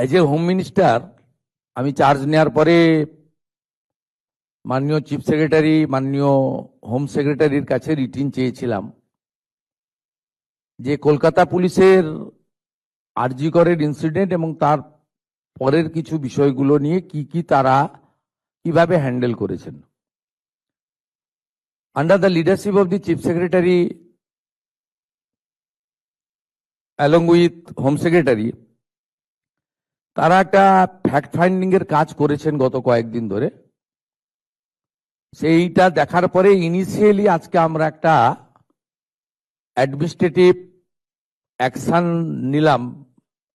As a home minister আমি charge নেওয়ার পরে মাননীয় চিফ সেক্রেটারি, মাননীয় হোম সেক্রেটারির কাছে রিটিন চেয়েছিলাম যে কলকাতা পুলিশের আরজি করের ইনসিডেন্ট এবং তার পরের কিছু বিষয়গুলো নিয়ে কি তারা কিভাবে হ্যান্ডেল করেছেন। Under the leadership of the chief secretary along with home secretary, তারা একটা ফ্যাক্ট ফাইন্ডিং এর কাজ করেছেন গত কয়েকদিন ধরে। সেইটা দেখার পরে ইনিশিয়ালি আজকে আমরা একটা অ্যাডমিনিস্ট্রেটিভ অ্যাকশন নিলাম।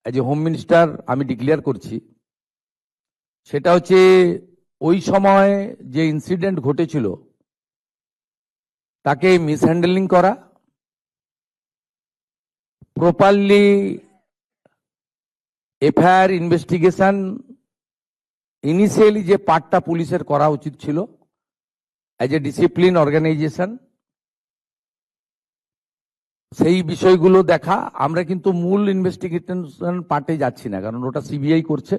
এজ এ হোম মিনিস্টার আমি ডিক্লেয়ার করছি, সেটা হচ্ছে ওই সময় যে ইনসিডেন্ট ঘটেছিল তাকে মিসহ্যান্ডেলিং করা, প্রপারলি এফআইআর ইনভেস্টিগেশন ইনিশিয়ালি যে পার্টটা পুলিশের করা উচিত ছিল অ্যাজ এ ডিসিপ্লিন অর্গানাইজেশন, সেই বিষয়গুলো দেখা। আমরা কিন্তু মূল ইনভেস্টিগেশন পার্টে যাচ্ছি না, কারণ ওটা সিবিআই করছে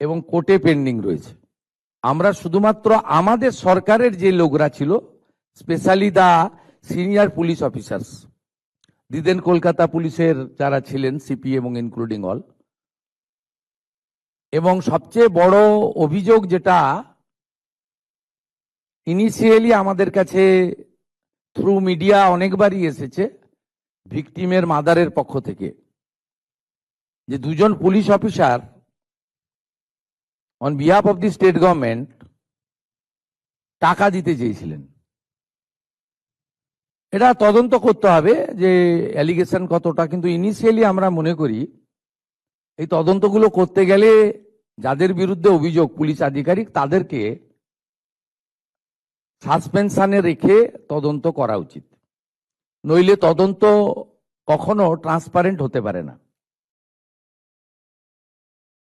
এবং কোর্টে পেন্ডিং রয়েছে। আমরা শুধুমাত্র আমাদের সরকারের যে লোকরা ছিল, specially the senior police officers, দিদেন কলকাতা পুলিশের যারা ছিলেন সিপি এবং ইনক্লুডিং অল, এবং সবচেয়ে বড় অভিযোগ যেটা ইনিশিয়ালি আমাদের কাছে থ্রু মিডিয়া অনেকবারই এসেছে ভিকটিমের মাদারের পক্ষ থেকে, যে দুজন police officer on behalf of the state government টাকা দিতে চেয়েছিলেন। এটা তদন্ত করতে হবে যে অ্যালিগেশন কতটা, কিন্তু ইনিশিয়ালি আমরা মনে করি এই তদন্তগুলো করতে গেলে যাদের বিরুদ্ধে অভিযোগ পুলিশ আধিকারিক, তাদেরকে সাসপেনশনে রেখে তদন্ত করা উচিত, নইলে তদন্ত কখনো ট্রান্সপারেন্ট হতে পারে না।